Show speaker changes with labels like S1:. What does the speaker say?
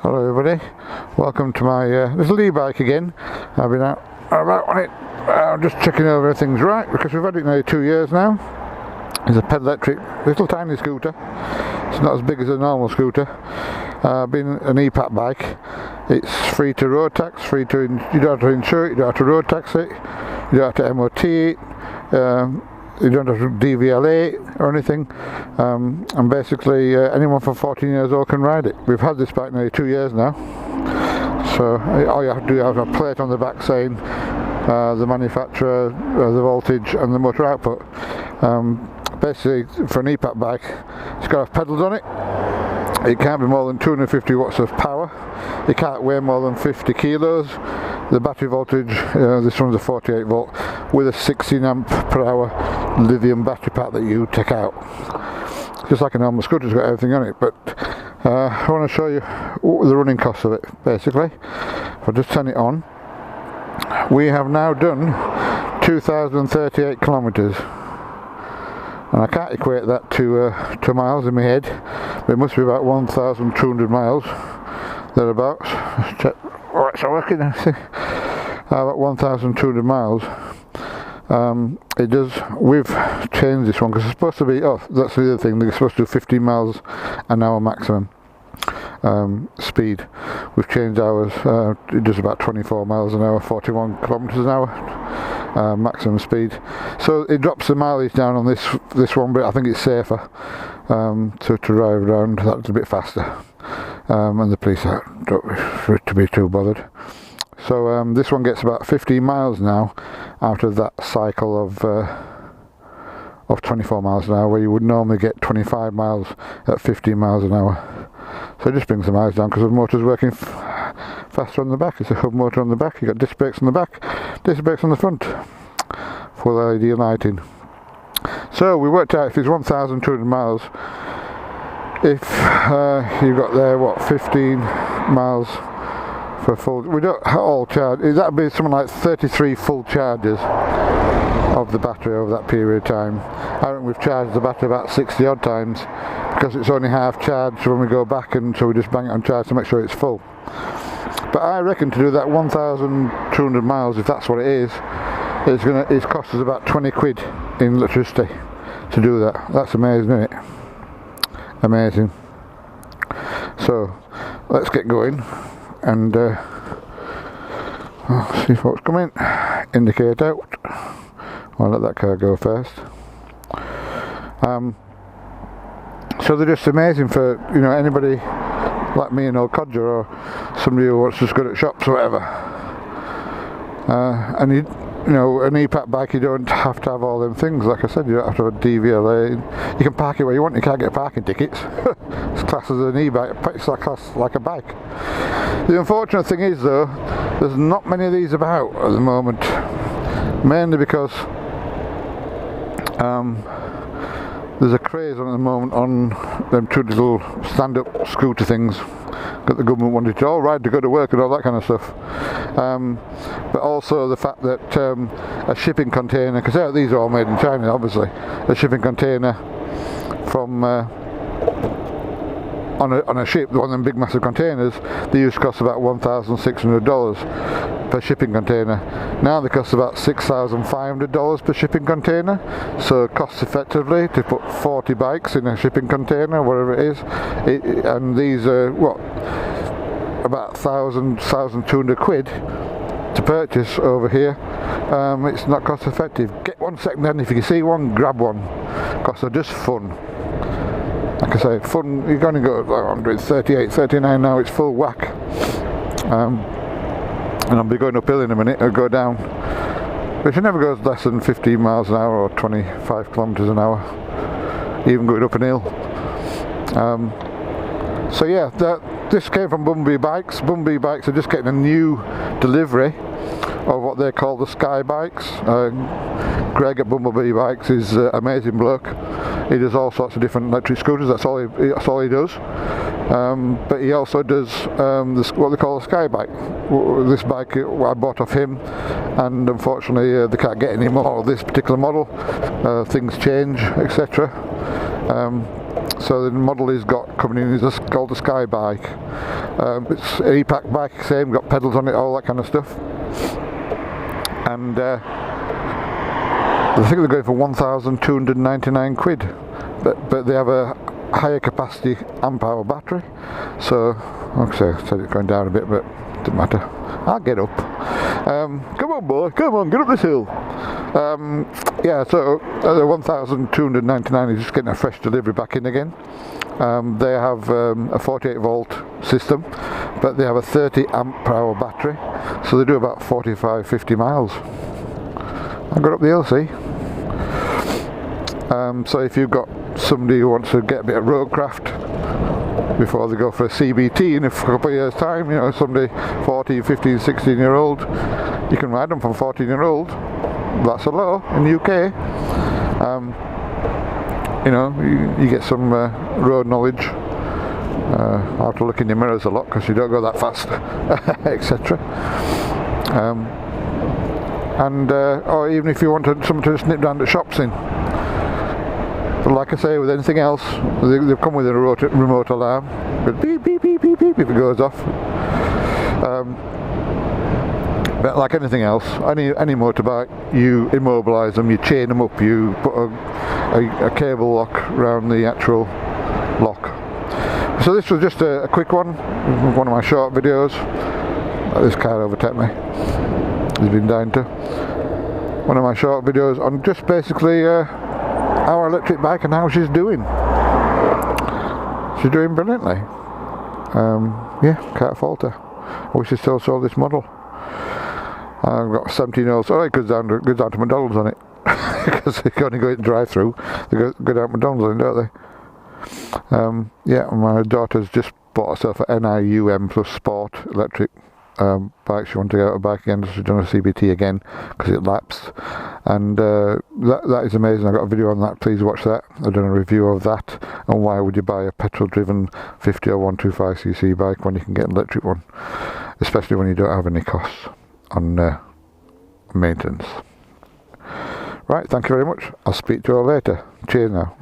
S1: Hello everybody, welcome to my little e-bike again. I've been out about on it, just checking over everything's right because we've had it nearly 2 years now. It's a pedal electric little tiny scooter. It's not as big as a normal scooter. Being an e-pack bike, it's free to road tax, you don't have to insure it, you don't have to road tax it, you don't have to MOT it, you don't have to DVLA it or anything, and basically anyone from 14 years old can ride it. We've had this bike nearly 2 years now, so all you have to do is have a plate on the back saying the manufacturer, the voltage and the motor output. Basically for an e-pack bike, it's got to have pedals on it. It can't be more than 250 watts of power. It can't weigh more than 50 kilos. The battery voltage, this one's a 48 volt with a 16 amp per hour lithium battery pack that you take out. Just like a normal scooter, it's got everything on it, but I want to show you the running costs of it basically. If I just turn it on, we have now done 2,038 kilometers. And I can't equate that to miles in my head, but it must be about 1,200 miles, thereabouts. Let's check. Oh, it's working now. About 1,200 miles. It does. We've changed this one because it's supposed to be. Oh, that's the other thing. They're supposed to do 15 miles an hour maximum speed. We've changed ours. It does about 24 miles an hour, 41 kilometers an hour. Maximum speed, so it drops the mileage down on this one, but I think it's safer to drive around that a bit faster, and the police don't to be too bothered. So this one gets about 15 miles now out of that cycle of 24 miles an hour, where you would normally get 25 miles at 15 miles an hour. So it just brings the miles down because the motor's working faster on the back. It's a hub motor on the back. You've got disc brakes on the back, disc brakes on the front, full LED lighting. So we worked out if it's 1,200 miles, if you got there 15 miles for full, we don't all charge, that'd be something like 33 full charges of the battery over that period of time. I think we've charged the battery about 60 odd times because it's only half charged when we go back, and so we just bang it on charge to make sure it's full. But I reckon to do that 1,200 miles, if that's what it is, it's cost us about 20 quid in electricity to do that. That's amazing, isn't it? Amazing. So let's get going and see if what's coming. Indicate out. I'll let that car go first. So they're just amazing for anybody like me, an old codger, or somebody who wants to just go to shops or whatever. And an e-pack bike, you don't have to have all them things. Like I said, you don't have to have a DVLA. You can park it where you want. You can't get parking tickets. It's classed as an e-bike. It's classed like a bike. The unfortunate thing is, though, there's not many of these about at the moment. Mainly because there's a craze at the moment on them two little stand-up scooter things that the government wanted to all ride to go to work and all that kind of stuff. But also the fact that a shipping container, because these are all made in China obviously, a shipping container from on a ship, one of them big massive containers, they used to cost about $1,600 per shipping container. Now they cost about $6,500 per shipping container. So cost effectively to put 40 bikes in a shipping container, whatever it is, and these are about 1,200 quid to purchase over here. It's not cost effective. Get one second hand, if you can see one, grab one, because they're just fun. Like I say, fun. You're going to go 138, 39 now, it's full whack. And I'll be going uphill in a minute, I'll go down. But it never goes less than 15 miles an hour or 25 kilometers an hour, even going up an hill. So yeah, this came from Bumblebee Bikes. Bumblebee Bikes are just getting a new delivery of what they call the Sky Bikes. Greg at Bumblebee Bikes is an amazing bloke. He does all sorts of different electric scooters, that's all he does. But he also does what they call a Sky Bike. This bike I bought off him, and unfortunately they can't get any more of this particular model. Things change, etc. So the model he's got coming in is called the Sky Bike. It's an e-pack bike, same, got pedals on it, all that kind of stuff. And I think they're going for 1,299 quid, but they have a higher capacity amp hour battery, so like I said it's going down a bit, but it doesn't matter, I'll get up. Come on boy, come on, get up this hill. Yeah, so the 1,299 is just getting a fresh delivery back in again. They have a 48 volt system, but they have a 30 amp per hour battery, so they do about 45-50 miles. I got up the hill, see. So if you've got somebody who wants to get a bit of roadcraft before they go for a CBT in a couple of years time, you know, somebody 14, 15, 16 year old, you can ride them from 14 year old. That's a law in the UK. You know, you get some road knowledge, how to look in your mirrors a lot because you don't go that fast, etc. Or even if you wanted someone to snip down the shops in. But like I say, with anything else, they've come with a remote alarm, but beep beep beep beep beep if it goes off. But like anything else, any motorbike, you immobilise them, you chain them up, you put a cable lock around the actual lock. So this was just a quick one of my short videos. This car overtook me. He's been down to one of my short videos on just basically our electric bike and how she's doing. She's doing brilliantly. Yeah, can't fault her. I wish I still sold this model. I've got 17-year-old, so it goes down to McDonald's on it. Because they only go in drive-through, they go down to McDonald's on it, don't they? Yeah, my daughter's just bought herself an NIUM Plus Sport electric bike. She wanted to get out a bike again, so she's done a CBT again because it lapsed, and that is amazing. I've got a video on that, please watch that. I've done a review of that, and why would you buy a petrol driven 50 or 125cc bike when you can get an electric one, especially when you don't have any costs on maintenance. Right, thank you very much. I'll speak to you all later. Cheers now.